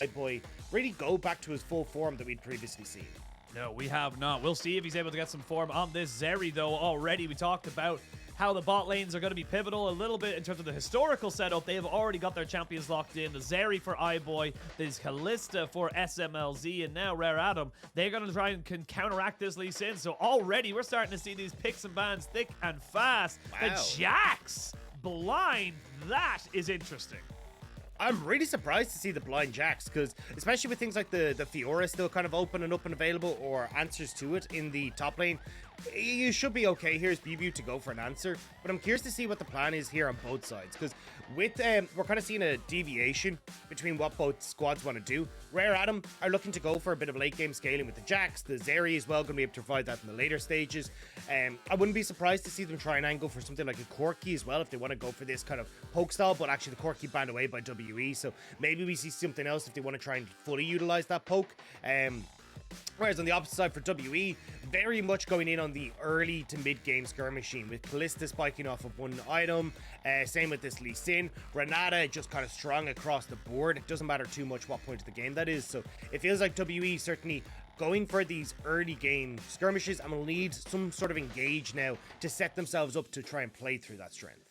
iBoy really go back to his full form that we'd previously seen. No, we have not. We'll see if he's able to get some form on this Zeri, though. Already, we talked about how the bot lanes are going to be pivotal a little bit in terms of the historical setup. They have already got their champions locked in. The Zeri for iBoy, there's Kalista for Smlz, and now Rare Adam. They're going to try and counteract this Lee Sin. So already, we're starting to see these picks and bans thick and fast. Wow. The Jax blind, that is interesting. I'm really surprised to see the blind Jax, because especially with things like the Fiora still kind of open and up and available, or answers to it in the top lane, you should be okay. Here's BiuBiu to go for an answer, but I'm curious to see what the plan is here on both sides, because with we're kind of seeing a deviation between what both squads want to do. Rare Adam are looking to go for a bit of late game scaling with the Jax. The Zeri as well going to be able to provide that in the later stages. I wouldn't be surprised to see them try and angle for something like a Corki as well if they want to go for this kind of poke style, but actually the Corki banned away by WE, so maybe we see something else if they want to try and fully utilize that poke. Whereas on the opposite side for WE, very much going in on the early to mid-game skirmishing, with Kalista spiking off of one item, same with this Lee Sin. Renata just kind of strong across the board. It doesn't matter too much what point of the game that is, so it feels like WE certainly going for these early game skirmishes and will need some sort of engage now to set themselves up to try and play through that strength.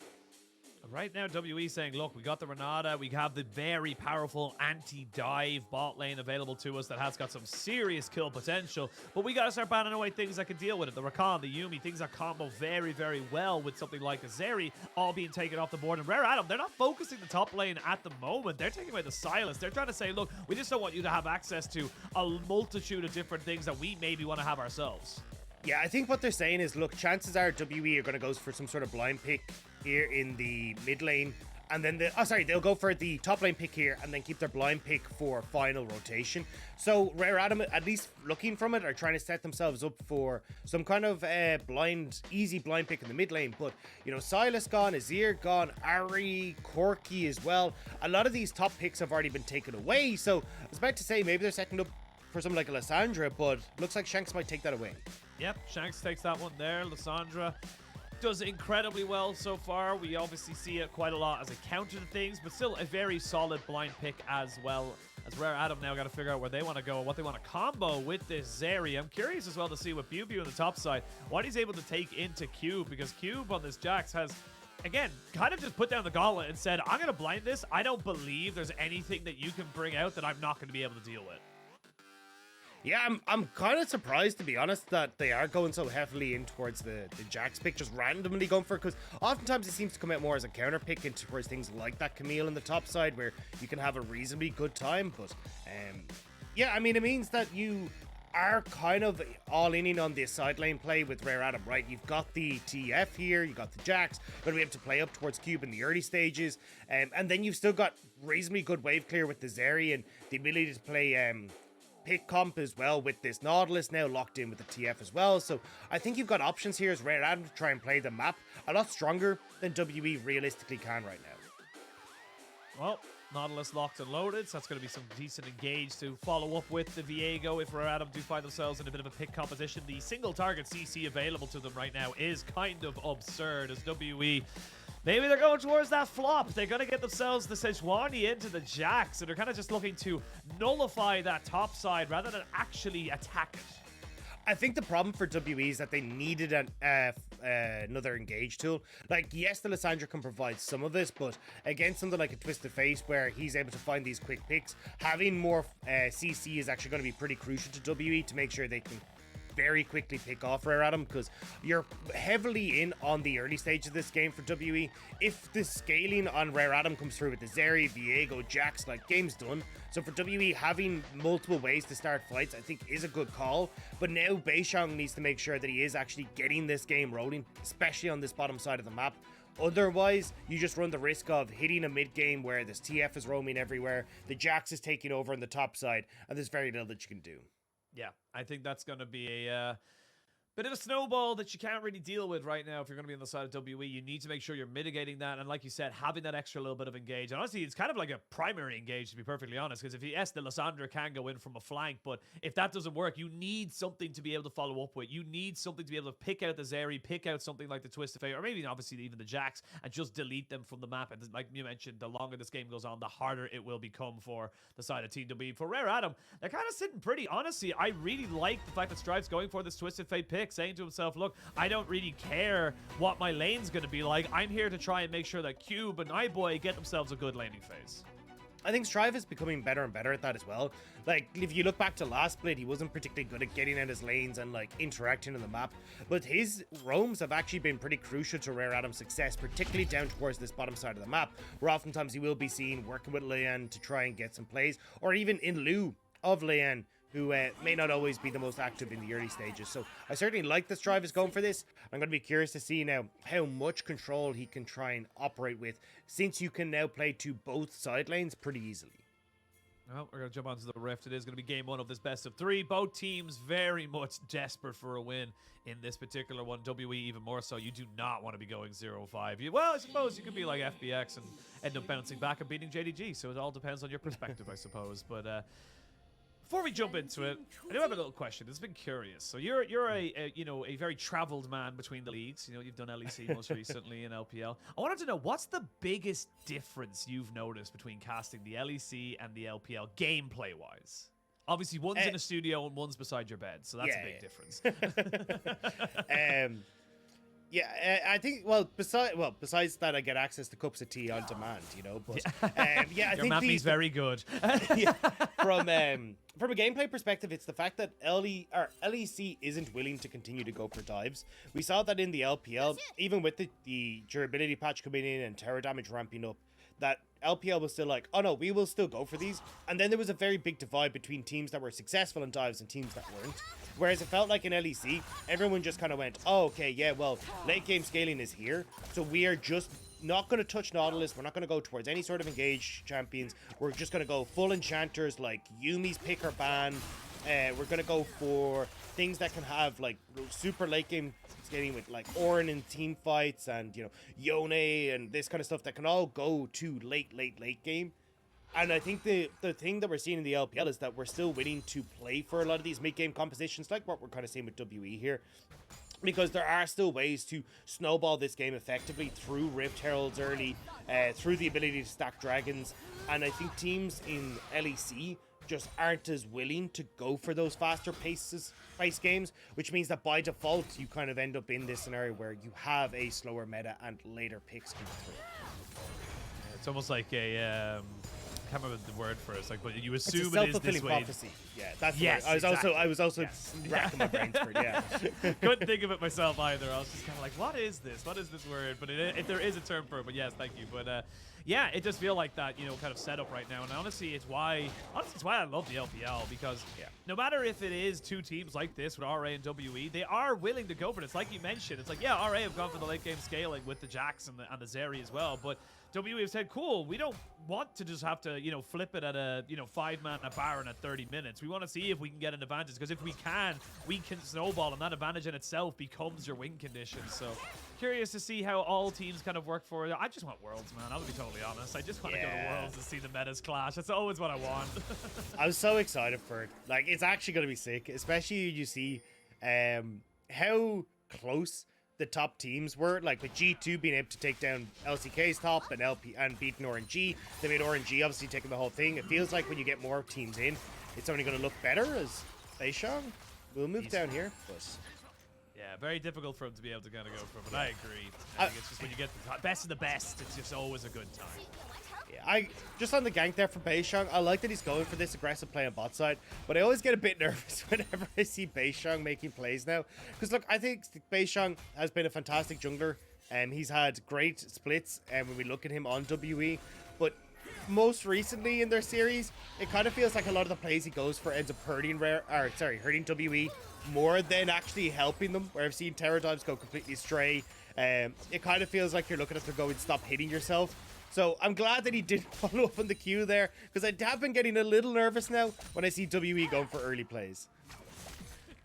Right now, WE saying, look, we got the Renata, we have the very powerful anti-dive bot lane available to us that has got some serious kill potential, but we got to start banning away things that can deal with it. The Rakan, the Yuumi, things that combo very, very well with something like the Zeri, all being taken off the board. And Rare Adam, they're not focusing the top lane at the moment. They're taking away the Silas. They're trying to say, look, we just don't want you to have access to a multitude of different things that we maybe want to have ourselves. Yeah, I think what they're saying is, look, chances are WE are going to go for some sort of blind pick here in the mid lane, and then they'll go for the top lane pick here and then keep their blind pick for final rotation. So Rare Adam, at least looking from it, are trying to set themselves up for some kind of easy blind pick in the mid lane. But, you know, Silas gone, Azir gone, Ari, Corki as well. A lot of these top picks have already been taken away, so I was about to say maybe they're setting up for something like a Lissandra, but looks like Shanks might take that away. Yep, Shanks takes that one there. Lissandra does incredibly well so far. We obviously see it quite a lot as a counter to things, but still a very solid blind pick as well. As Rare Adam now got to figure out where they want to go and what they want to combo with this Zeri. I'm curious as well to see what BiuBiu on the top side, what he's able to take into Cube, because Cube on this Jax has, again, kind of just put down the gauntlet and said, I'm going to blind this. I don't believe there's anything that you can bring out that I'm not going to be able to deal with. Yeah, I'm kind of surprised, to be honest, that they are going so heavily in towards the Jax pick, just randomly going for it, because oftentimes it seems to come out more as a counter pick into towards things like that Camille on the top side, where you can have a reasonably good time. But yeah, I mean, it means that you are kind of all in on the side lane play with Rare Adam, right? You've got the TF here, you got the Jax, going to be able to play up towards Cube in the early stages, and then you've still got reasonably good wave clear with the Zeri and the ability to play pick comp as well with this Nautilus now locked in with the TF as well. So I think you've got options here as Rare Adam to try and play the map a lot stronger than WE realistically can right now. Well, Nautilus locked and loaded, so that's going to be some decent engage to follow up with the Viego if Rare Adam do find themselves in a bit of a pick competition. The single target CC available to them right now is kind of absurd, as WE, maybe they're going towards that flop. They're going to get themselves the Sejuani into the Jax, so they're kind of just looking to nullify that top side rather than actually attack it. I think the problem for WE is that they needed another engage tool. Like, yes, the Lissandra can provide some of this, but against something like a Twisted Face where he's able to find these quick picks, having more CC is actually going to be pretty crucial to WE to make sure they can very quickly pick off Rare Adam, because you're heavily in on the early stage of this game for WE. If the scaling on Rare Adam comes through with the Zeri, Viego, Jax, like, game's done. So for WE, having multiple ways to start fights, I think is a good call. But now Beishang needs to make sure that he is actually getting this game rolling, especially on this bottom side of the map. Otherwise, you just run the risk of hitting a mid-game where this TF is roaming everywhere, the Jax is taking over on the top side, and there's very little that you can do. Yeah, I think that's going to be a Bit of a snowball that you can't really deal with right now if you're going to be on the side of WE. You need to make sure you're mitigating that. And like you said, having that extra little bit of engage. And honestly, it's kind of like a primary engage, to be perfectly honest. Because yes, the Lissandra can go in from a flank. But if that doesn't work, you need something to be able to follow up with. You need something to be able to pick out the Zeri, pick out something like the Twisted Fate, or maybe obviously even the Jax, and just delete them from the map. And like you mentioned, the longer this game goes on, the harder it will become for the side of Team WE. For Rare Adam, they're kind of sitting pretty. Honestly, I really like the fact that Strive's going for this Twisted Fate pick, saying to himself, look, I don't really care what my lane's going to be like. I'm here to try and make sure that Cube and iBoy get themselves a good laning phase. I think Strive is becoming better and better at that as well. Like, if you look back to last split, he wasn't particularly good at getting out his lanes and, like, interacting on the map. But his roams have actually been pretty crucial to Rare Adam's success, particularly down towards this bottom side of the map, where oftentimes he will be seen working with Leyan to try and get some plays, or even in lieu of Leyan, who may not always be the most active in the early stages. So I certainly like that Strive is going for this. I'm going to be curious to see now how much control he can try and operate with, since you can now play to both side lanes pretty easily. Well, we're going to jump onto the Rift. It is going to be game one of this best of three. Both teams very much desperate for a win in this particular one. WE even more so. You do not want to be going 0-5. Well, I suppose you could be like FBX and end up bouncing back and beating JDG. So it all depends on your perspective, I suppose. But before we jump into it, I do have a little question. It's been curious. So you're a very traveled man between the leagues. You know, you've done LEC most recently in LPL. I wanted to know, what's the biggest difference you've noticed between casting the LEC and the LPL gameplay wise? Obviously, one's in a studio and one's beside your bed, so that's a big difference. I think, besides that, I get access to cups of tea on demand, you know, but I your think mapping's very good. From a gameplay perspective, it's the fact that LEC isn't willing to continue to go for dives. We saw that in the LPL, even with the durability patch coming in and terror damage ramping up, that LPL was still like, oh no, we will still go for these. And then there was a very big divide between teams that were successful in dives and teams that weren't. Whereas it felt like in LEC, everyone just kind of went, oh, okay, yeah, well, late game scaling is here. So we are just not going to touch Nautilus. We're not going to go towards any sort of engaged champions. We're just going to go full enchanters like Yumi's pick or ban. We're going to go for things that can have like super late game scaling with like Orin in team fights and, you know, Yone and this kind of stuff that can all go to late game. And I think the thing that we're seeing in the LPL is that we're still willing to play for a lot of these mid-game compositions, like what we're kind of seeing with WE here. Because there are still ways to snowball this game effectively through Rift Heralds early, through the ability to stack dragons. And I think teams in LEC just aren't as willing to go for those faster pace games, which means that by default, you kind of end up in this scenario where you have a slower meta and later picks come through. It's almost like a... I can't remember the word for it. It's like, but you assume it is this way. Prophecy. Yeah, that's the word. I was also racking my brains for it. Yeah, couldn't think of it myself either. I was just kind of like, what is this? What is this word? But if there is a term for it, but yes, thank you. But yeah, it does feel like that, you know, kind of setup right now. And honestly, it's why I love the LPL, because no matter if it is two teams like this with RA and WE, they are willing to go for this. Like you mentioned, it's like, yeah, RA have gone for the late game scaling with the Jax and the Zeri as well, but WE have said, cool, we don't want to just have to, you know, flip it at a, you know, 5-man at Baron at 30 minutes. We want to see if we can get an advantage, because if we can snowball, and that advantage in itself becomes your win condition. So curious to see how all teams kind of work for it. I just want Worlds, man. I'll be totally honest. I just want to go to Worlds and see the metas clash. That's always what I want. I'm so excited for it. Like, it's actually going to be sick, especially you see how close the top teams were, like with G2 being able to take down LCK's top and beating RNG. They made RNG obviously taking the whole thing. It feels like when you get more teams in, it's only going to look better as Beishang will move down here. But yeah, very difficult for him to be able to kind of go for, but I agree. I think it's just when you get the best of the best, it's just always a good time. Yeah, just on the gank there for Beishang, I like that he's going for this aggressive play on bot side, but I always get a bit nervous whenever I see Beishang making plays now. Because look, I think Beishang has been a fantastic jungler, and he's had great splits when we look at him on WE, but most recently in their series, it kind of feels like a lot of the plays he goes for ends up hurting WE more than actually helping them, where I've seen Terror Dives go completely astray. It kind of feels like you're looking at them going, stop hitting yourself. So I'm glad that he did follow up on the Q there, because I have been getting a little nervous now when I see WE going for early plays.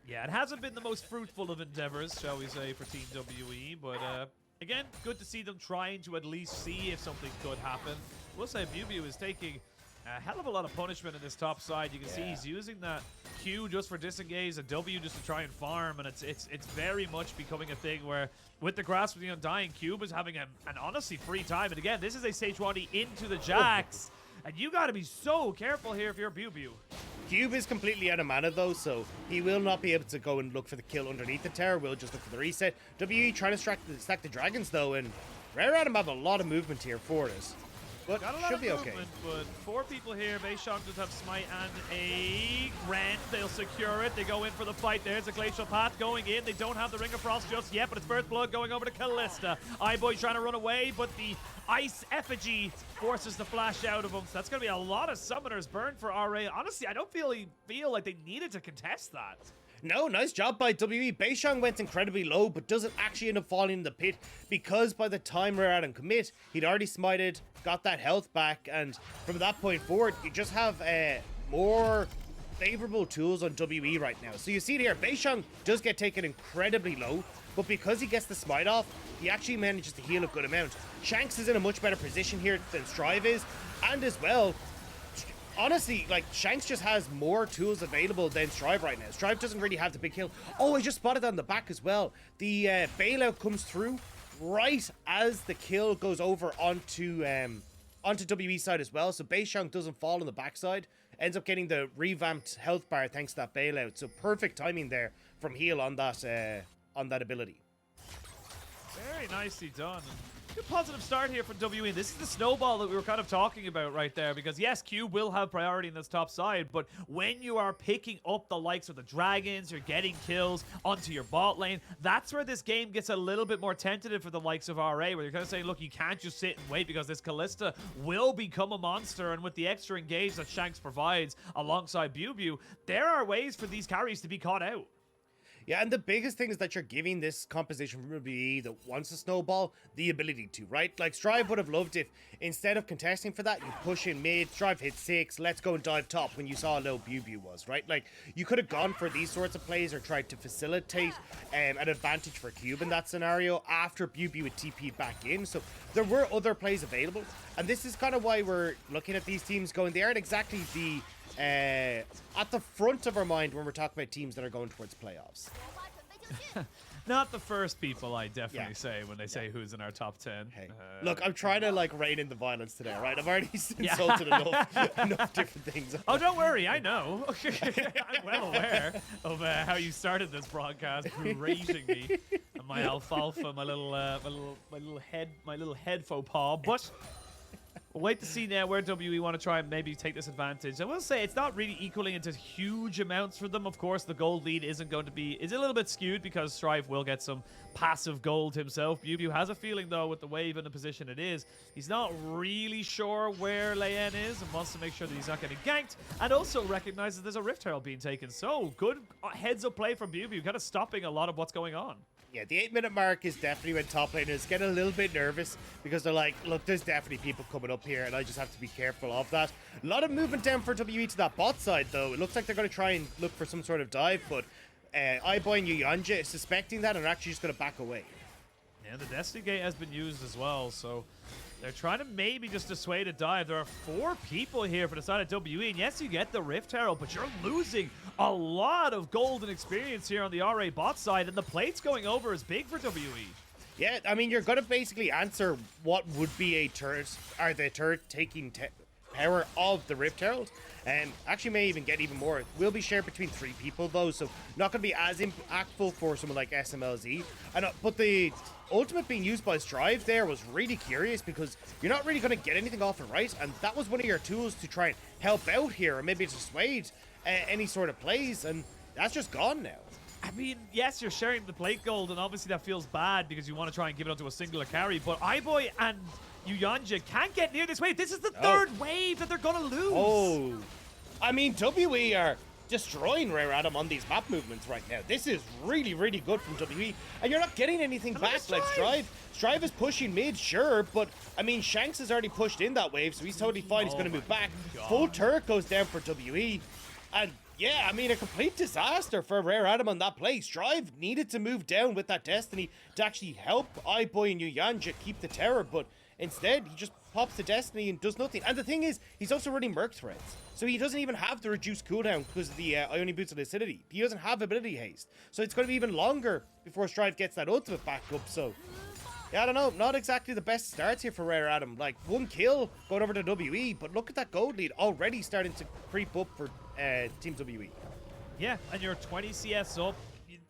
Yeah, it hasn't been the most fruitful of endeavors, shall we say, for Team WE, but again, good to see them trying to at least see if something could happen. We'll say BiuBiu is taking a hell of a lot of punishment in this top side. You can see he's using that Q just for disengage, a W just to try and farm, and it's very much becoming a thing where with the grasp of the Undying, Cube is having an honestly free time. And again, this is a Sejuani into the Jax, and you got to be so careful here if you're BiuBiu. Cube is completely out of mana though, so he will not be able to go and look for the kill underneath the tower. We'll just look for the reset. WE trying to stack the dragons though, and Rare Adam have a lot of movement here for us. But should be okay. But 4 people here. Beishang does have Smite and a Grant. They'll secure it. They go in for the fight. There's a Glacial Path going in. They don't have the Ring of Frost just yet, but it's First Blood going over to Kalista. iBoy trying to run away, but the Ice Effigy forces the flash out of him. So that's going to be a lot of summoners burned for RA. Honestly, I don't feel like they needed to contest that. No, nice job by WE. Beishang went incredibly low, but doesn't actually end up falling in the pit because by the time Rare Adam commit, he'd already smited, got that health back, and from that point forward, you just have more favorable tools on WE right now. So you see it here, Beishang does get taken incredibly low, but because he gets the smite off, he actually manages to heal a good amount. Shanks is in a much better position here than Strive is, and as well, honestly, like, Shanks just has more tools available than Strive right now. Strive doesn't really have the big kill. Oh, I just spotted on the back as well. The bailout comes through right as the kill goes over onto WE side as well. So Beishang doesn't fall on the backside. Ends up getting the revamped health bar thanks to that bailout. So perfect timing there from heal on that ability. Very nicely done. Good positive start here from WE. This is the snowball that we were kind of talking about right there, because yes, Cube will have priority in this top side, but when you are picking up the likes of the dragons, you're getting kills onto your bot lane, that's where this game gets a little bit more tentative for the likes of RA, where you're kind of saying, look, you can't just sit and wait because this Kalista will become a monster, and with the extra engage that Shanks provides alongside BiuBiu, there are ways for these carries to be caught out. Yeah, and the biggest thing is that you're giving this composition from WE that wants to snowball the ability to, right? Like, Strive would have loved if, instead of contesting for that, you push in mid, Strive hit 6, let's go and dive top when you saw how low BiuBiu was, right? Like, you could have gone for these sorts of plays or tried to facilitate an advantage for Cube in that scenario after BiuBiu would TP back in. So there were other plays available, and this is kind of why we're looking at these teams going, they aren't exactly the at the front of our mind when we're talking about teams that are going towards playoffs. Not the first people, I definitely say, when they say who's in our top 10. Hey, look, I'm trying to, like, rein in the violence today, right? I've already insulted enough different things. Oh, don't worry, I know. I'm well aware of how you started this broadcast, berating me and my alfalfa, my little head faux pas. But we'll wait to see now where WE want to try and maybe take this advantage. I will say it's not really equaling into huge amounts for them. Of course, the gold lead is a little bit skewed because Strive will get some passive gold himself. BiuBiu has a feeling, though, with the wave and the position it is, he's not really sure where Leyan is and wants to make sure that he's not getting ganked, and also recognizes there's a Rift Herald being taken. So good heads-up play from BiuBiu, kind of stopping a lot of what's going on. Yeah, the 8-minute mark is definitely when top laners get a little bit nervous because they're like, look, there's definitely people coming up here and I just have to be careful of that. A lot of movement down for WE to that bot side, though. It looks like they're going to try and look for some sort of dive, but iBoy and Yuyanjia is suspecting that and are actually just going to back away. Yeah, the Destiny Gate has been used as well, so they're trying to maybe just dissuade a dive. There are 4 people here for the side of WE, and yes, you get the Rift Herald, but you're losing a lot of golden experience here on the RA bot side, and the plates going over is big for WE. Yeah, I mean, you're going to basically answer what would be a turret, or the turret taking power of the Rift Herald, and actually may even get even more. It will be shared between 3 people, though, so not going to be as impactful for someone like Smlz. But the ultimate being used by Strive there was really curious because you're not really going to get anything off it, right? And that was one of your tools to try and help out here, or maybe dissuade any sort of plays, and that's just gone now. I mean, yes, you're sharing the plate gold, and obviously that feels bad because you want to try and give it onto a singular carry, but iBoy and Yuyanjia can't get near this wave. This is the third wave that they're going to lose. Oh, I mean, WE are destroying Rare Adam on these map movements right now. This is really, really good from WE, and you're not getting anything back like Strive. Strive is pushing mid, sure, but I mean, Shanks has already pushed in that wave, so he's totally fine. He's going to move back. Full turret goes down for WE. And yeah, I mean, a complete disaster for Rare Adam on that play. Strive needed to move down with that Destiny to actually help iBoy and Yuyanjia keep the Terror, but instead, he just pops the Destiny and does nothing. And the thing is, he's also running Merc threats. So he doesn't even have the reduced cooldown because of the Ionian Boots of Lucidity. He doesn't have ability haste. So it's going to be even longer before Strive gets that ultimate back up. So, yeah, I don't know. Not exactly the best starts here for Rare Adam. Like, 1 kill going over to WE, but look at that gold lead already starting to creep up for Team WE. Yeah, and you're 20 CS up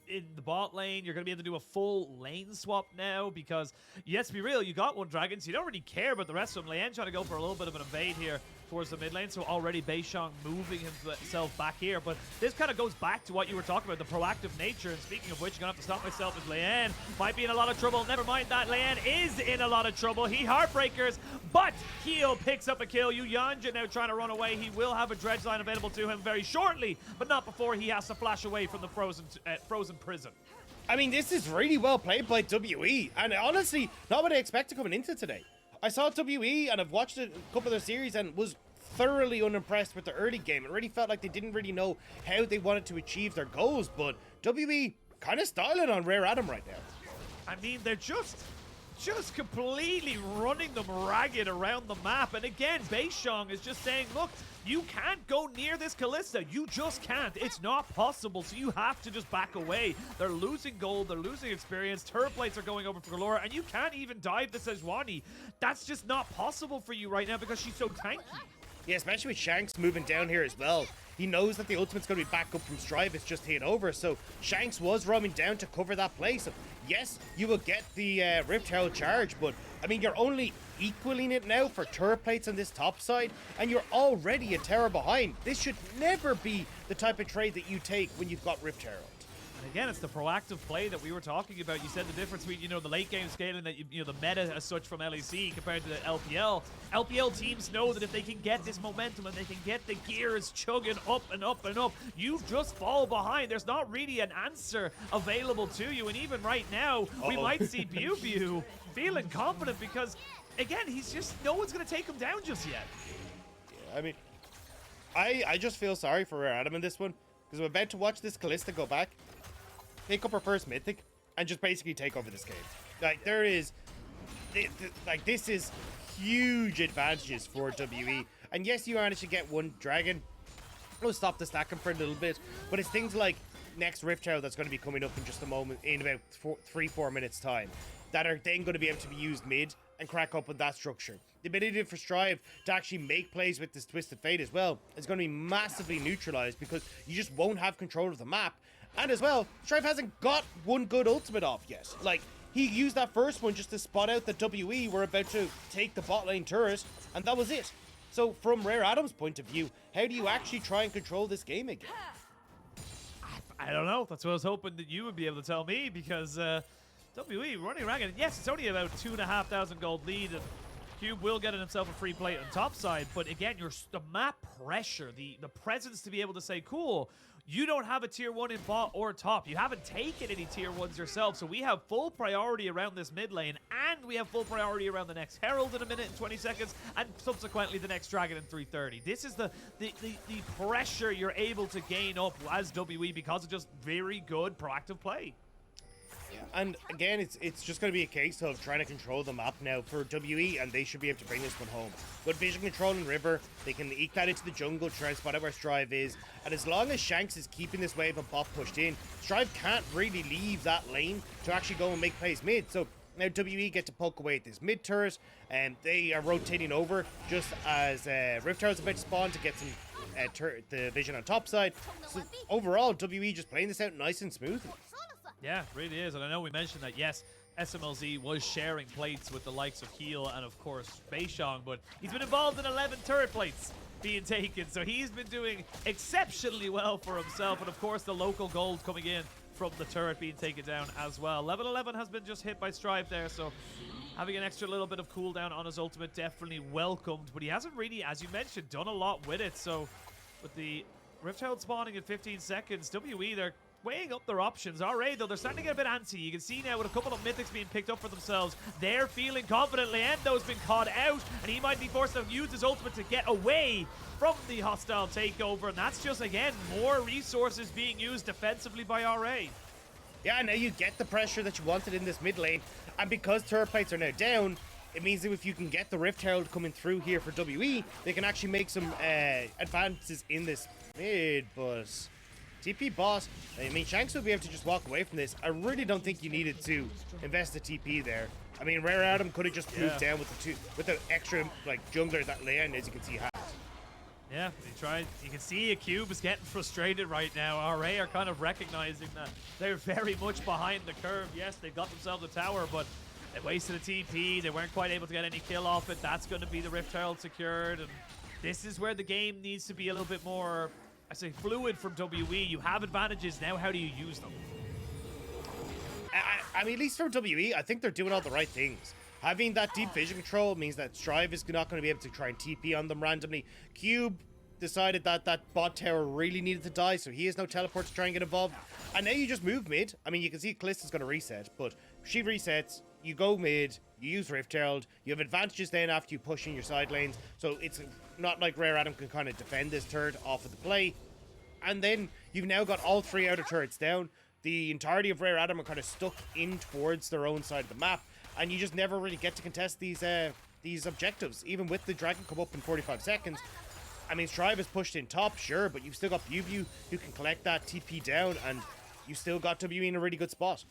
in the bot lane. You're going to be able to do a full lane swap now because, yes, to be real, you got 1 dragon, so you don't really care about the rest of them. Leyan trying to go for a little bit of an invade here towards the mid lane, so already Beishang moving himself back here. But this kind of goes back to what you were talking about, the proactive nature. And speaking of which, I'm going to have to stop myself as Leyan might be in a lot of trouble. Never mind that, Leyan is in a lot of trouble. He heartbreakers, but Keel picks up a kill. Yuyanjia now trying to run away. He will have a dredge line available to him very shortly, but not before he has to flash away from the frozen prison. I mean, this is really well played by WE, and honestly, not what I expected coming into today. I saw WE, and I've watched a couple of their series, and was thoroughly unimpressed with the early game. It really felt like they didn't really know how they wanted to achieve their goals, but WE kind of styling on Rare Adam right now. I mean, they're just completely running them ragged around the map. And again, Beishang is just saying, look, you can't go near this Kalista. You just can't. It's not possible. So you have to just back away. They're losing gold. They're losing experience. Turret plates are going over for galore. And you can't even dive the Sejuani. That's just not possible for you right now because she's so tanky. Yeah, especially with Shanks moving down here as well. He knows that the ultimate's going to be back up from Strive. It's just hit over. So Shanks was roaming down to cover that play. So yes, you will get the Rift Herald charge, but I mean, you're only equaling it now for turret plates on this top side, and you're already a Terror behind. This should never be the type of trade that you take when you've got Rift Herald. And again, it's the proactive play that we were talking about. You said the difference between, the late game scaling that, the meta as such from LEC compared to the LPL. LPL teams know that if they can get this momentum and they can get the gears chugging up and up and up, you just fall behind. There's not really an answer available to you. And even right now, we might see BiuBiu feeling confident because, again, no one's going to take him down just yet. Yeah, I mean, I just feel sorry for Rare Adam in this one because I'm about to watch this Kalista go back, pick up her first mythic, and just basically take over this game. Like, there is, this is huge advantages for WE. And yes, you managed to get 1 dragon. It'll stop the stacking for a little bit, but it's things like next Rift Herald that's going to be coming up in just a moment, in about 3-4 minutes time, that are then going to be able to be used mid and crack up with that structure. The ability for Strive to actually make plays with this Twisted Fate as well is going to be massively neutralized because you just won't have control of the map. And as well, Strive hasn't got 1 good ultimate off yet. Like, he used that first one just to spot out that WE were about to take the bot lane turret, and that was it. So from Rare Adam's point of view, how do you actually try and control this game again? I don't know. That's what I was hoping that you would be able to tell me because WE running ragged. Yes, it's only about 2,500 gold lead, and Cube will get himself a free plate on top side. But again, the map pressure, the presence to be able to say, cool, you don't have a tier 1 in bot or top. You haven't taken any tier 1s yourself, so we have full priority around this mid lane, and we have full priority around the next Herald in 1 minute and 20 seconds, and subsequently the next Dragon in 3:30. This is the pressure you're able to gain up as WE because of just very good proactive play. And again, it's just going to be a case of trying to control the map now for WE, and they should be able to bring this one home. Good vision control in River, they can eke that into the jungle, try and spot out where Strive is, and as long as Shanks is keeping this wave of bot pushed in, Strive can't really leave that lane to actually go and make plays mid. So now WE get to poke away at this mid turret, and they are rotating over just as Rift Herald's about to spawn to get some the vision on top side. So overall, WE just playing this out nice and smoothly. Yeah, really is. And I know we mentioned that, yes, Smlz was sharing plates with the likes of Heel and, of course, Beishang, but he's been involved in 11 turret plates being taken, so he's been doing exceptionally well for himself. And, of course, the local gold coming in from the turret being taken down as well. Level 11 has been just hit by Strive there, so having an extra little bit of cooldown on his ultimate definitely welcomed, but he hasn't really, as you mentioned, done a lot with it. So with the Rift Herald spawning in 15 seconds, WE, they're weighing up their options. RA, though, they're starting to get a bit antsy. You can see now with a couple of mythics being picked up for themselves, they're feeling confident. Leyando's been caught out, and he might be forced to use his ultimate to get away from the hostile takeover, and that's just, again, more resources being used defensively by RA. Yeah, now you get the pressure that you wanted in this mid lane, and because turret plates are now down, it means that if you can get the Rift Herald coming through here for WE, they can actually make some advances in this mid, but TP bot, I mean, Shanks will be able to just walk away from this. I really don't think you needed to invest the TP there. I mean, Rare Adam could have just moved down with the extra like jungler that Leyan, as you can see, has. Yeah, he tried. You can see Cube is getting frustrated right now. RA are kind of recognizing that they're very much behind the curve. Yes, they've got themselves a tower, but they wasted a TP. They weren't quite able to get any kill off it. That's going to be the Rift Herald secured. And this is where the game needs to be a little bit more, I say, fluid from WE. You have advantages. Now how do you use them? I mean, at least for WE, I think they're doing all the right things. Having that deep vision control means that Strive is not going to be able to try and TP on them randomly. Cube decided that that bot tower really needed to die, so he has no teleport to try and get involved. And now you just move mid. I mean, you can see Kalista's going to reset, but she resets, you go mid, you use Rift Herald, you have advantages then after you push in your side lanes, so it's not like Rare Adam can kind of defend this turret off of the play. And then you've now got all three outer turrets down. The entirety of Rare Adam are kind of stuck in towards their own side of the map, and you just never really get to contest these objectives, even with the dragon come up in 45 seconds. I mean, Strive is pushed in top, sure, but you've still got BiuBiu who can collect that TP down, and you still got WE in a really good spot.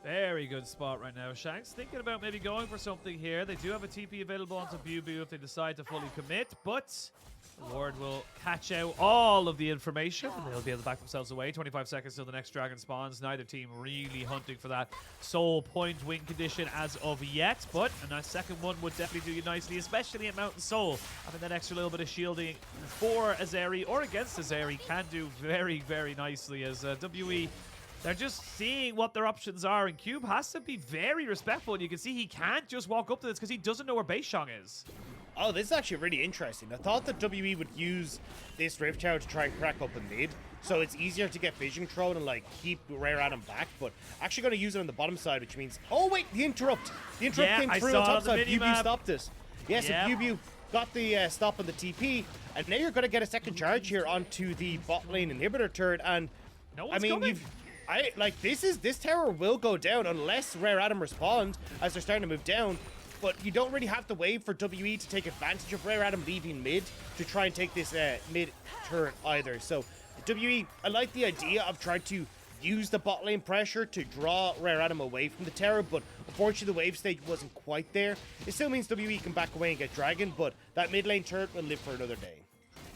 Very good spot right now. Shanks thinking about maybe going for something here. They do have a TP available onto BiuBiu if they decide to fully commit, but the Ward will catch out all of the information and they'll be able to back themselves away. 25 seconds till the next dragon spawns. Neither team really hunting for that soul point win condition as of yet, but a nice second one would definitely do you nicely, especially at Mountain Soul. Having that extra little bit of shielding for a Zeri or against a Zeri can do very, very nicely as WE. They're just seeing what their options are, and Cube has to be very respectful. And you can see he can't just walk up to this because he doesn't know where Beishang is. Oh, this is actually really interesting. I thought that WE would use this Rift Tower to try and crack up a mid, so it's easier to get vision control and like keep Rare Adam back, but actually going to use it on the bottom side, which means, oh wait, the interrupt came through on top side. BiuBiu stopped it. Yes, yeah, so BiuBiu got the stop on the TP, and now you're going to get a second charge here onto the bot lane inhibitor turret, and no one's coming. This tower will go down unless Rare Adam respond as they're starting to move down. But you don't really have to wait for WE to take advantage of Rare Adam leaving mid to try and take this mid turret either. So WE, I like the idea of trying to use the bot lane pressure to draw Rare Adam away from the tower, but unfortunately the wave stage wasn't quite there. It still means WE can back away and get dragon, but that mid lane turret will live for another day.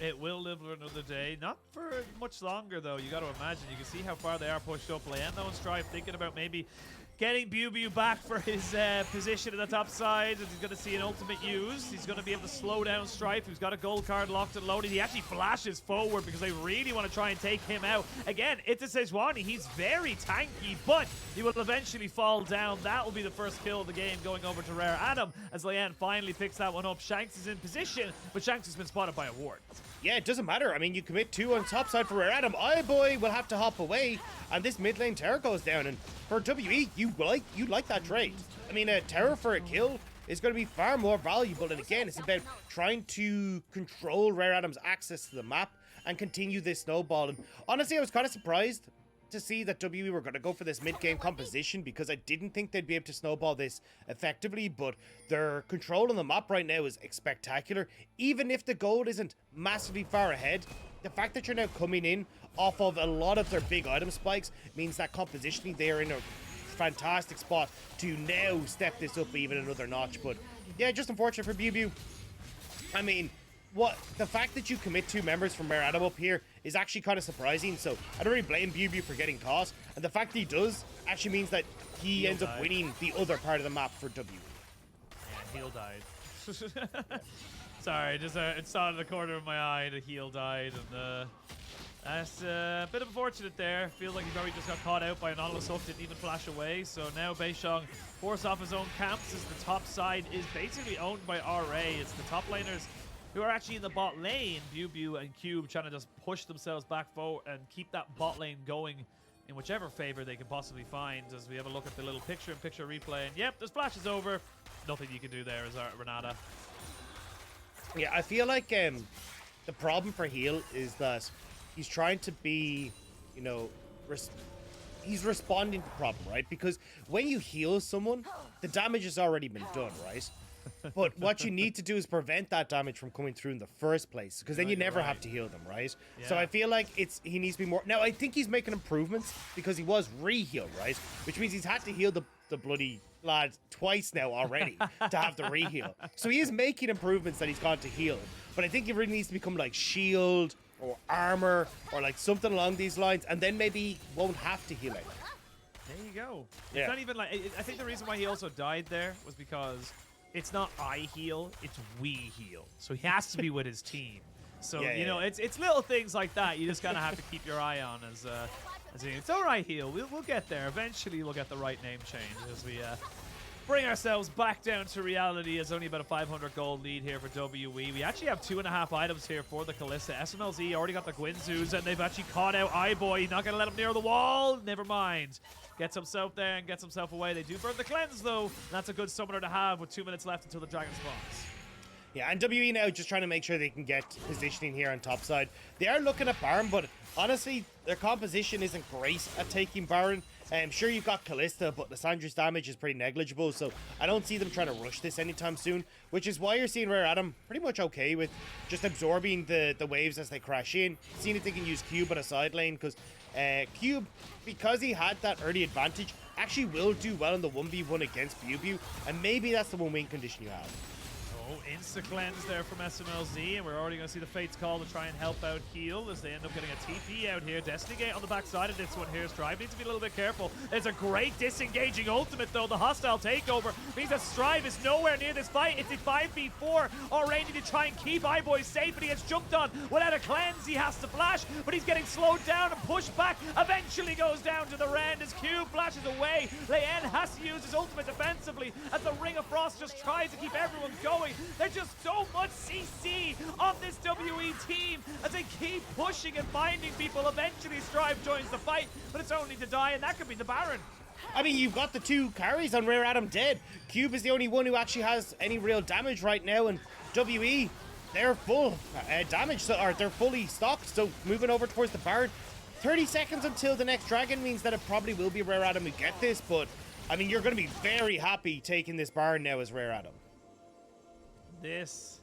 It will live for another day. Not for much longer, though. You got to imagine. You can see how far they are pushed up. Leyendo and Strive thinking about maybe getting BiuBiu back for his position at the top side. He's going to see an ultimate used. He's going to be able to slow down Strife, who's got a gold card locked and loaded. He actually flashes forward because they really want to try and take him out. Again, it's a Sejuani. He's very tanky, but he will eventually fall down. That will be the first kill of the game going over to Rare Adam as Leyan finally picks that one up. Shanks is in position, but Shanks has been spotted by a ward. Yeah, it doesn't matter. I mean, you commit two on top side for Rare Adam. iBoy will have to hop away, and this mid lane tower goes down. And for WE, you like that trade. I mean, a tower for a kill is going to be far more valuable. And again, it's about trying to control Rare Adam's access to the map and continue this snowball. And honestly, I was kind of surprised to see that WE were going to go for this mid-game composition because I didn't think they'd be able to snowball this effectively, but their control on the map right now is spectacular. Even if the gold isn't massively far ahead, the fact that you're now coming in off of a lot of their big item spikes means that compositionally they are in a fantastic spot to now step this up even another notch. But yeah, just unfortunate for BiuBiu. I mean, the fact that you commit two members from Rare Adam up here is actually kind of surprising, so I don't really blame BiuBiu for getting caught, and the fact that he does actually means that he ends up winning the other part of the map for WE. Yeah, heal died. Sorry, just it saw in the corner of my eye, the heal died, and that's a bit unfortunate there. Feels like he probably just got caught out by a Nautilus hook, didn't even flash away, so now Beishang force off his own camps as the top side is basically owned by RA. It's the top laners who are actually in the bot lane. BiuBiu and Cube trying to just push themselves back forward and keep that bot lane going in whichever favor they can possibly find. As we have a look at the little picture-in-picture replay, and yep, the splash is over. Nothing you can do there as Renata. Yeah, I feel like the problem for Heal is that he's trying to be, you know, he's responding to the problem, right? Because when you heal someone, the damage has already been done, right? But what you need to do is prevent that damage from coming through in the first place, because then you never have to heal them, right? Yeah. So I feel like he needs to be more. Now, I think he's making improvements because he was re-healed, right? Which means he's had to heal the bloody lad twice now already to have the re-heal. So he is making improvements that he's gone to heal. But I think he really needs to become like shield or armor or like something along these lines, and then maybe he won't have to heal it. There you go. Yeah. It's not even like, I think the reason why he also died there was because it's not I heal, it's we heal. So he has to be with his team. So, you know, it's little things like that you just kind of have to keep your eye on as it's all right, heal. We'll get there. Eventually we'll get the right name change as we bring ourselves back down to reality. As only about a 500 gold lead here for WE. We actually have 2.5 items here for the Kalista. Smlz already got the Gwinzoos, and they've actually caught out iBoy. Not going to let him near the wall. Never mind. Gets himself there and gets himself away. They do burn the cleanse, though. That's a good summoner to have with 2 minutes left until the dragon spawns. Yeah, and WE now just trying to make sure they can get positioning here on top side. They are looking at Baron, but honestly, their composition isn't great at taking Baron. I'm sure you've got Kalista, but Lissandra's damage is pretty negligible, so I don't see them trying to rush this anytime soon, which is why you're seeing Rare Adam pretty much okay with just absorbing the waves as they crash in. Seeing if they can use Cube on a side lane, because Cube, because he had that early advantage, actually will do well in the 1v1 against BiuBiu, and maybe that's the one win condition you have. Oh, insta-cleanse there from Smlz, and we're already going to see the Fates call to try and help out Heal as they end up getting a TP out here. Destiny Gate on the backside of this one here. Strive needs to be a little bit careful. There's a great disengaging ultimate, though. The hostile takeover means that Strive is nowhere near this fight. It's a 5v4 already to try and keep iBoy safe, but he gets jumped on without a cleanse. He has to flash, but he's getting slowed down and pushed back. Eventually goes down to the Rend as Cube flashes away. Leyan has to use his ultimate defensively as the Ring of Frost just tries to keep everyone going. There's just so much CC on this WE team as they keep pushing and finding people. Eventually Strive joins the fight, but it's only to die, and that could be the Baron. I mean, you've got the two carries on Rare Adam dead. Cube is the only one who actually has any real damage right now, and WE, they're full damage, or they're fully stocked, so moving over towards the Baron. 30 seconds until the next dragon means that it probably will be Rare Adam who get this, but I mean, you're going to be very happy taking this Baron now as Rare Adam. This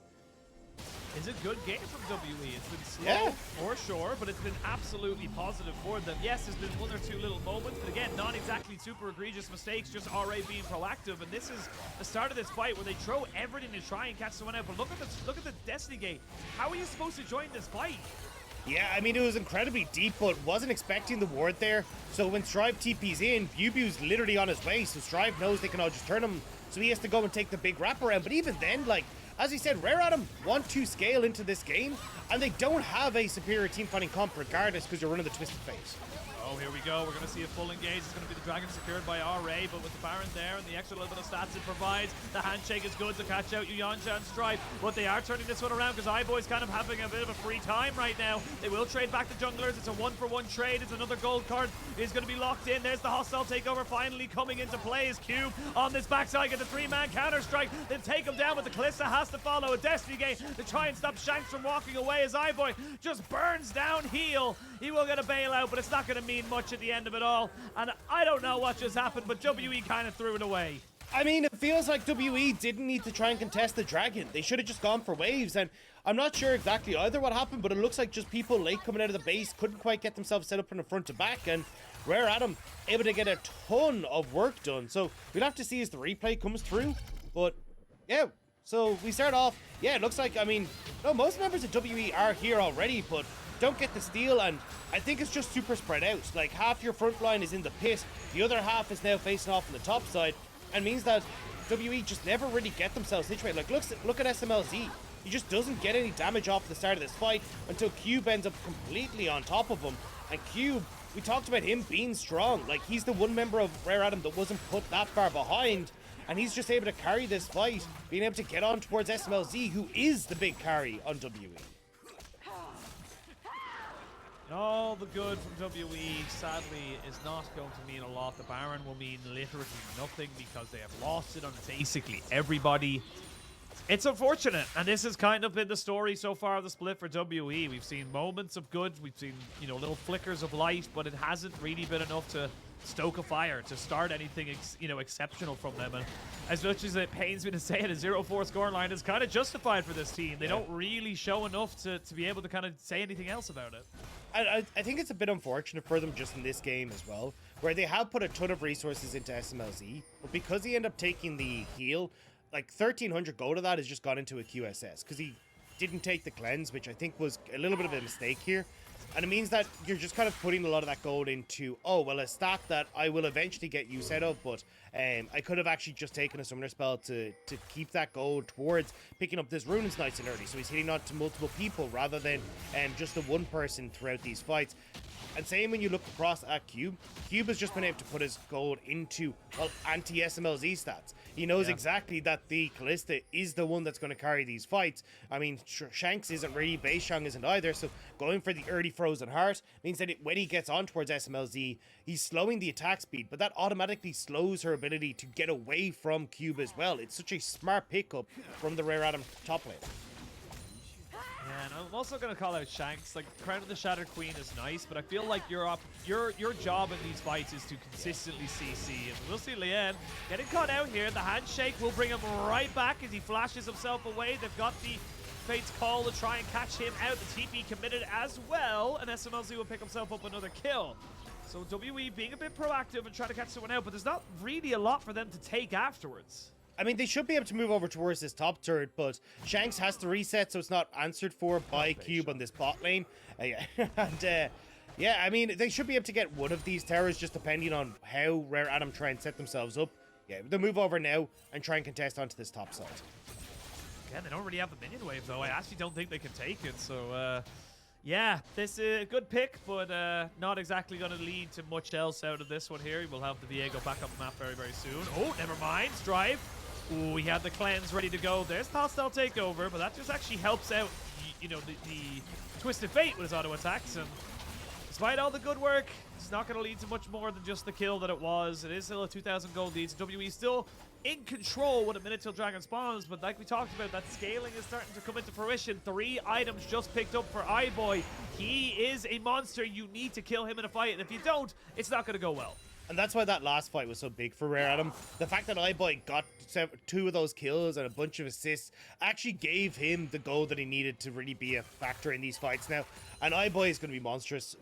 is a good game from WE. It's been slow for sure, but it's been absolutely positive for them. Yes, there's been one or two little moments, but again, not exactly super egregious mistakes, just RA being proactive. And this is the start of this fight where they throw everything to try and catch someone out. But look at the Destiny Gate. How are you supposed to join this fight? Yeah, I mean, it was incredibly deep, but wasn't expecting the ward there. So when Strive TP's in, BiuBiu's literally on his way, so Strive knows they can all just turn him, so he has to go and take the big wraparound. But even then, like, as he said, Rare Adam want to scale into this game, and they don't have a superior team fighting comp regardless because you're running the Twisted Fate. Oh, here we go. We're going to see a full engage. It's going to be the Dragon secured by RA, but with the Baron there and the extra little bit of stats it provides, the handshake is good to catch out Yuyanjia and Strive. But they are turning this one around because iBoy's kind of having a bit of a free time right now. They will trade back the junglers. It's a 1-for-1 trade. It's another gold card. Is going to be locked in. There's the hostile takeover finally coming into play as Cube on this backside gets a 3-man counter-strike. They take him down, but the Kalista has to follow a Destiny Gate to try and stop Shanks from walking away as iBoy just burns down Heal. He will get a bailout, but it's not going to mean much at the end of it all. And I don't know what just happened, but WE kind of threw it away. I mean, it feels like WE didn't need to try and contest the dragon. They should have just gone for waves, and I'm not sure exactly either what happened, but it looks like just people late coming out of the base couldn't quite get themselves set up from the front to back, and Rare Adam able to get a ton of work done. So we'll have to see as the replay comes through. But yeah, so we start off, yeah, it looks like, I mean, no, most members of WE are here already, but don't get the steal, and I think it's just super spread out. Like, half your front line is in the pit, the other half is now facing off on the top side, and means that WE just never really get themselves situated. Like, look at Smlz. He just doesn't get any damage off the start of this fight until Cube ends up completely on top of him. And Cube, we talked about him being strong. Like, he's the one member of Rare Adam that wasn't put that far behind. and he's just able to carry this fight, being able to get on towards Smlz, who is the big carry on WE. All the good from WE, sadly, is not going to mean a lot. The Baron will mean literally nothing because they have lost it on basically everybody. It's unfortunate, and this has kind of been the story so far of the split for WE. We've seen moments of good, we've seen, you know, little flickers of light, but it hasn't really been enough to stoke a fire, to start anything, exceptional from them. And as much as it pains me to say it, a 0-4 scoreline is kind of justified for this team. They don't really show enough to be able to kind of say anything else about it. I think it's a bit unfortunate for them just in this game as well, where they have put a ton of resources into Smlz, but because he ended up taking the heal, like 1,300 gold of that has just gone into a QSS, because he didn't take the cleanse, which I think was a little bit of a mistake here. And it means that you're just kind of putting a lot of that gold into, oh, well, a stack that I will eventually get use out of, but I could have actually just taken a summoner spell to keep that gold towards picking up this Runes nice and early. So he's hitting on to multiple people rather than just the one person throughout these fights. And same when you look across at Cube. Cube has just been able to put his gold into, well, anti-Smlz stats. He knows exactly that the Kalista is the one that's going to carry these fights. I mean, Shanks isn't really, Beishang isn't either, so going for the early Frozen Heart means that when he gets on towards Smlz, he's slowing the attack speed, but that automatically slows her ability to get away from Cube as well. It's such a smart pickup from the Rare Adam top lane. Yeah, and I'm also going to call out Shanks. Like, Crown of the Shattered Queen is nice, but I feel like your job in these fights is to consistently CC. And we'll see Leyan getting caught out here. The handshake will bring him right back as he flashes himself away. They've got the Fate's Call to try and catch him out. The TP committed as well, and Smlz will pick himself up another kill. So WE being a bit proactive and trying to catch someone out, but there's not really a lot for them to take afterwards. I mean, they should be able to move over towards this top turret, but Shanks has to reset, so it's not answered for by Cube on this bot lane. Yeah, I mean, they should be able to get one of these towers just depending on how Rare Adam try and set themselves up. Yeah, they'll move over now and try and contest onto this top side. Again, they don't really have the minion wave, though. I actually don't think they can take it, so... yeah, this is a good pick, but not exactly going to lead to much else out of this one here. We'll have the Viego back up the map very, very soon. Oh, never mind. Strive. Ooh, we had the cleanse ready to go. There's the hostile takeover, but that just actually helps out, you know, the Twisted Fate with his auto attacks. And despite all the good work, it's not going to lead to much more than just the kill that it was. It is still a 2,000 gold lead. So WE still in control with a minute till Dragon spawns, but like we talked about, that scaling is starting to come into fruition. 3 items just picked up for iBoy. He is a monster. You need to kill him in a fight, and if you don't, it's not going to go well. And that's why that last fight was so big for Rare Adam. The fact that iBoy got 2 of those kills and a bunch of assists actually gave him the goal that he needed to really be a factor in these fights now. And iBoy is going to be monstrous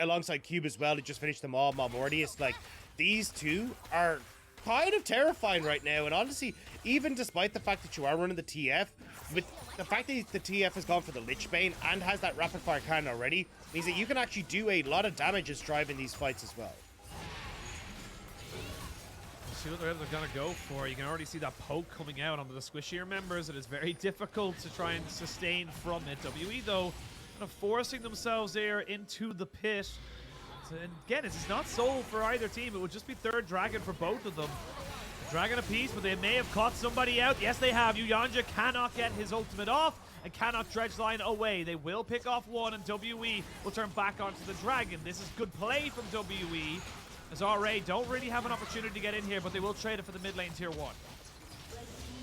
alongside Cube as well. He just finished them all. Mortius, like, these two are kind of terrifying right now. And honestly, even despite the fact that you are running the TF, with the fact that the TF has gone for the Lich Bane and has that rapid fire cannon already, means that you can actually do a lot of damage as Strive in these fights as well. See what they're going to go for. You can already see that poke coming out onto the squishier members. It is very difficult to try and sustain from it. WE, though, kind of forcing themselves there into the pit. And again, this is not sold for either team. It would just be 3rd dragon for both of them. A dragon apiece, but they may have caught somebody out. Yes, they have. Yuyanjia cannot get his ultimate off and cannot dredge line away. They will pick off one, and WE will turn back onto the dragon. This is good play from WE. As RA don't really have an opportunity to get in here, but they will trade it for the mid lane tier 1.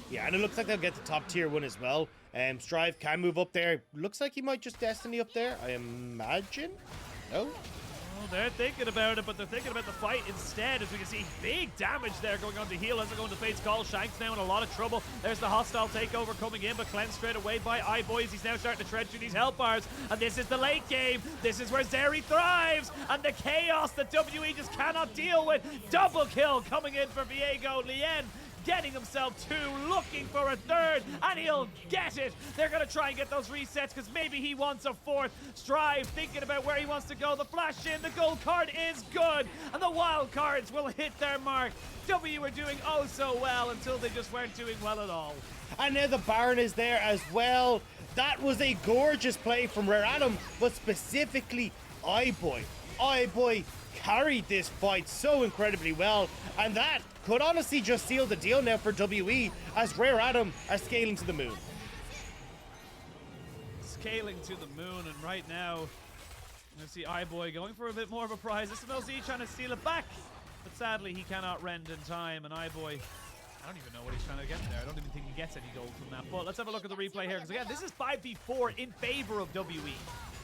Yeah, and it looks like they'll get the top tier 1 as well. Strive can move up there. Looks like he might just Destiny up there, I imagine. No? Well, they're thinking about it, but they're thinking about the fight instead. As we can see, big damage there going on to heal as they're going to Fate's Call. Shanks now in a lot of trouble. There's the hostile takeover coming in, but cleansed straight away by iBoy. He's now starting to tread through these health bars. And this is the late game. This is where Zeri thrives. And the chaos that WE just cannot deal with. Double kill coming in for Viego. Leyan getting himself 2, looking for a 3rd, and he'll get it. They're going to try and get those resets because maybe he wants a 4th. Strive thinking about where he wants to go. The flash in, the gold card is good, and the wild cards will hit their mark. W were doing oh so well until they just weren't doing well at all. And now the Baron is there as well. That was a gorgeous play from Rare Adam, but specifically iBoy. iBoy carried this fight so incredibly well, and that could honestly just seal the deal now for WE as Rare Adam are scaling to the moon. Scaling to the moon, and right now, you see iBoy going for a bit more of a prize. Smlz trying to steal it back, but sadly he cannot rend in time, and iBoy, I don't even know what he's trying to get there. I don't even think he gets any gold from that. But let's have a look at the replay here, because again, this is 5v4 in favor of WE.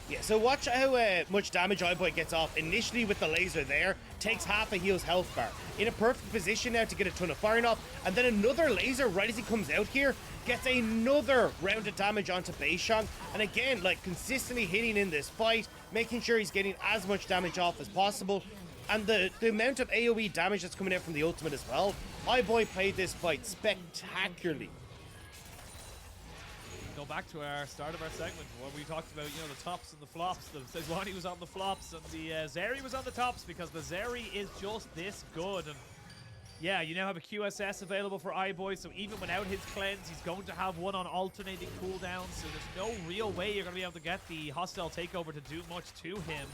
Yeah, so watch how much damage iBoy gets off initially with the laser there. Takes half a heal's health bar. In a perfect position now to get a ton of firing off. And then another laser right as he comes out here. Gets another round of damage onto Beishang. And again, like consistently hitting in this fight. Making sure he's getting as much damage off as possible. And the amount of AoE damage that's coming out from the ultimate as well. iBoy played this fight spectacularly. Go back to our start of our segment where we talked about, you know, the tops and the flops. The Sejuani was on the flops and the Zeri was on the tops, because the Zeri is just this good. And yeah, you now have a QSS available for iBoy, so even without his cleanse, he's going to have one on alternating cooldowns, so there's no real way you're going to be able to get the hostile takeover to do much to him.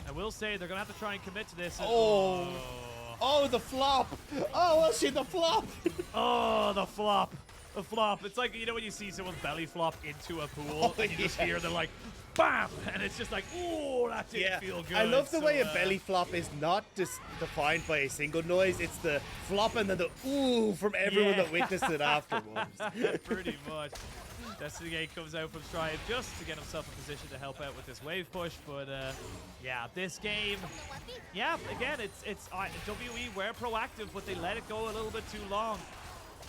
I will say they're going to have to try and commit to this. Oh, the flop. Oh, well, see the flop. Oh, the flop. The flop. It's like, you know, when you see someone belly flop into a pool and you just hear they're like, bam! And it's just like, ooh, that didn't feel good. I love the way a belly flop is not just defined by a single noise. It's the flop and then the ooh from everyone that witnessed it afterwards. Pretty much. Destiny Gate comes out from Strive just to get himself in position to help out with this wave push. But yeah, this game, yeah, again, it's WE were proactive, but they let it go a little bit too long.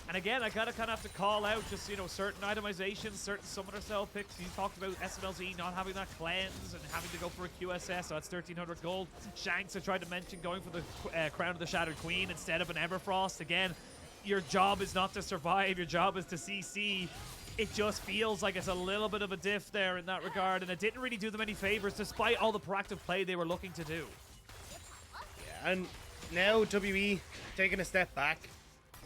And again, I gotta kind of have to call out just, you know, certain itemizations, certain summoner cell picks. You talked about Smlz not having that cleanse and having to go for a QSS, so that's 1,300 gold. Shanks, I tried to mention, going for the Crown of the Shattered Queen instead of an Everfrost. Again, your job is not to survive, your job is to CC. It just feels like it's a little bit of a diff there in that regard, and it didn't really do them any favors despite all the proactive play they were looking to do. Yeah, and now WE taking a step back.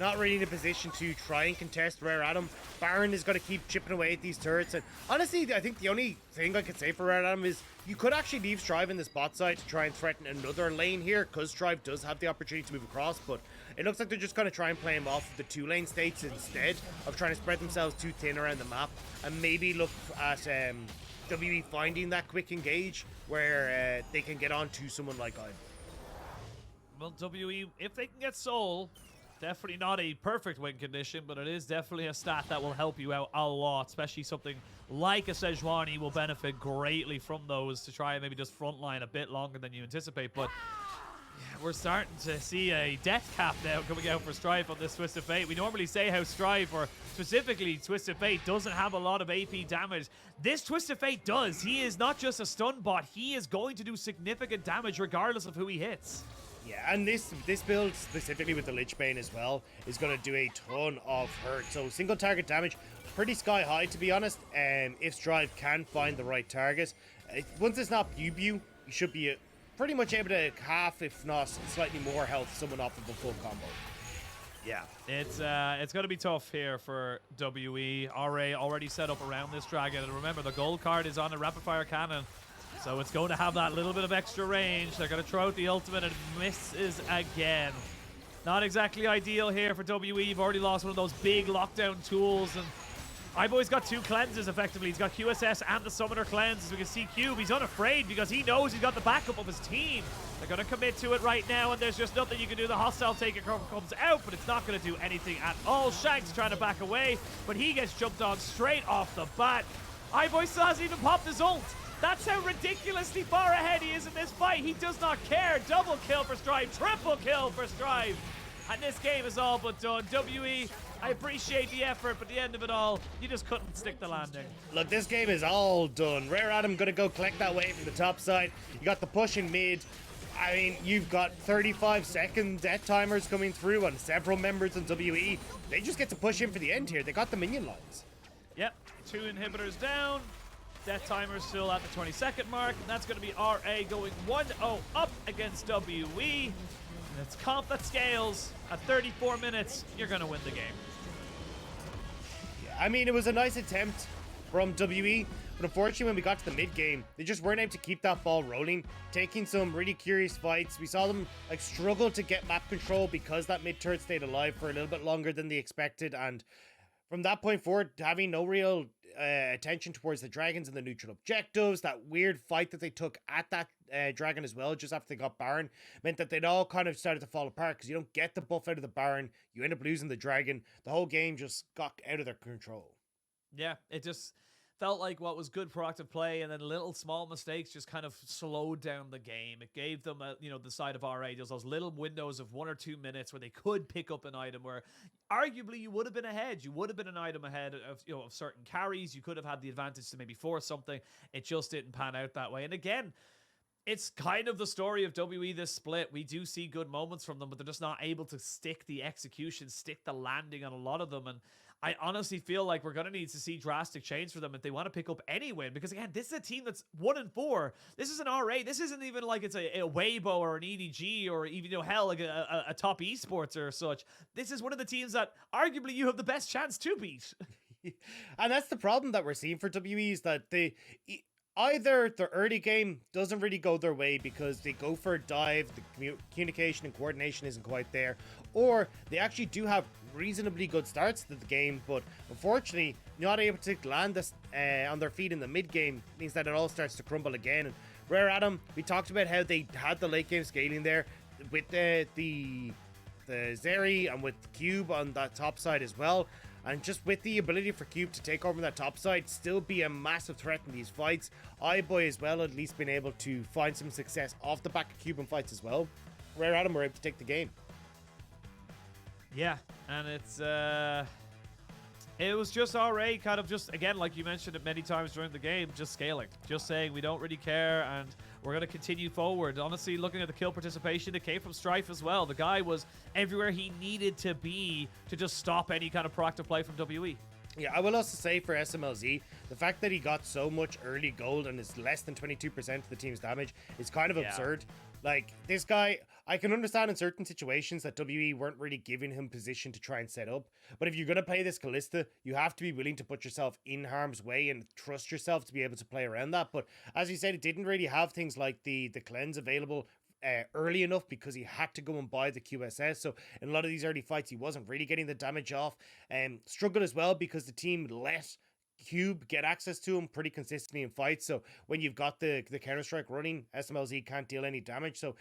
Not really in a position to try and contest Rare Adam. Baron is going to keep chipping away at these turrets. And honestly, I think the only thing I could say for Rare Adam is you could actually leave Strive in this bot side to try and threaten another lane here, because Strive does have the opportunity to move across. But it looks like they're just going to try and play him off of the 2-lane states instead of trying to spread themselves too thin around the map. And maybe look at WE finding that quick engage where they can get on to someone like iBoy. Well, WE, if they can get Soul, definitely not a perfect win condition, but it is definitely a stat that will help you out a lot, especially something like a Sejuani will benefit greatly from those to try and maybe just frontline a bit longer than you anticipate. But yeah, we're starting to see a death cap now coming out for Strive on this Twisted Fate. We normally say how Strive, or specifically Twisted Fate, doesn't have a lot of AP damage. This Twisted Fate does. He is not just a stun bot, he is going to do significant damage regardless of who he hits. Yeah, and this build, specifically with the Lich Bane as well, is going to do a ton of hurt. So single target damage, pretty sky high to be honest. If Strive can find the right target. Once it's not BiuBiu, you should be pretty much able to half, if not slightly more health, someone off of a full combo. Yeah, it's going to be tough here for WE. RA already set up around this dragon. And remember, the gold card is on a rapid fire cannon. So it's going to have that little bit of extra range. They're going to throw out the ultimate and misses again. Not exactly ideal here for WE. You've already lost one of those big lockdown tools. And iBoy's got 2 cleanses effectively. He's got QSS and the summoner cleanse. As we can see, Cube, he's unafraid because he knows he's got the backup of his team. They're going to commit to it right now, and there's just nothing you can do. The hostile taker comes out, but it's not going to do anything at all. Shanks trying to back away, but he gets jumped on straight off the bat. iBoy still hasn't even popped his ult. That's how ridiculously far ahead he is in this fight. He does not care. Double kill for Strive, triple kill for Strive. And this game is all but done. WE, I appreciate the effort, but at the end of it all, you just couldn't stick the landing. Look, this game is all done. Rare Adam gonna go collect that wave from the top side. You got the push in mid. I mean, you've got 35-second death timers coming through on several members in WE. They just get to push in for the end here. They got the minion lines. Yep, 2 inhibitors down. Death timer still at the 20-second mark, and that's going to be RA going 1-0 up against WE. And it's comp that scales. At 34 minutes, you're going to win the game. Yeah, I mean, it was a nice attempt. from WE. But unfortunately, when we got to the mid game, they just weren't able to keep that ball rolling, taking some really curious fights. We saw them like struggle to get map control because that mid turret stayed alive for a little bit longer than they expected. And from that point forward, having no real attention towards the dragons and the neutral objectives, that weird fight that they took at that dragon as well, just after they got Baron, meant that they'd all kind of started to fall apart because you don't get the buff out of the Baron, you end up losing the dragon. The whole game just got out of their control. Yeah, it just felt like what was good proactive play, and then little small mistakes just kind of slowed down the game. It gave them, the side of RA, just those little windows of 1 or 2 minutes where they could pick up an item where arguably you would have been ahead. You would have been an item ahead of certain carries. You could have had the advantage to maybe force something. It just didn't pan out that way. And again, it's kind of the story of WE this split. We do see good moments from them, but they're just not able to stick the execution, stick the landing on a lot of them. And I honestly feel like we're going to need to see drastic change for them if they want to pick up any win. Because again, this is a team that's 1-4. This is an RA. This isn't even like it's a Weibo or an EDG or even, hell, like a top esports or such. This is one of the teams that arguably you have the best chance to beat. And that's the problem that we're seeing for WE, is that either the early game doesn't really go their way because they go for a dive, the communication and coordination isn't quite there, or they actually do have reasonably good starts to the game, but unfortunately not able to land this on their feet in the mid game means that it all starts to crumble again. And Rare Adam, we talked about how they had the late game scaling there with the Zeri and with Cube on that top side as well. And just with the ability for Cube to take over that top side, still be a massive threat in these fights. iBoy as well, at least been able to find some success off the back of Cube in fights as well. Rare Adam were able to take the game. Yeah, and it was just RA kind of just, again, like you mentioned it many times during the game, just scaling. Just saying we don't really care and we're going to continue forward. Honestly, looking at the kill participation, it came from Strife as well. The guy was everywhere he needed to be to just stop any kind of proactive play from WE. Yeah, I will also say for Smlz, the fact that he got so much early gold and is less than 22% of the team's damage is kind of absurd. Like, this guy, I can understand in certain situations that WE weren't really giving him position to try and set up. But if you're going to play this Kalista, you have to be willing to put yourself in harm's way and trust yourself to be able to play around that. But as you said, it didn't really have things like the cleanse available early enough because he had to go and buy the QSS. So in a lot of these early fights, he wasn't really getting the damage off. Struggled as well because the team let Cube get access to him pretty consistently in fights. So when you've got the Counter-Strike running, Smlz can't deal any damage. So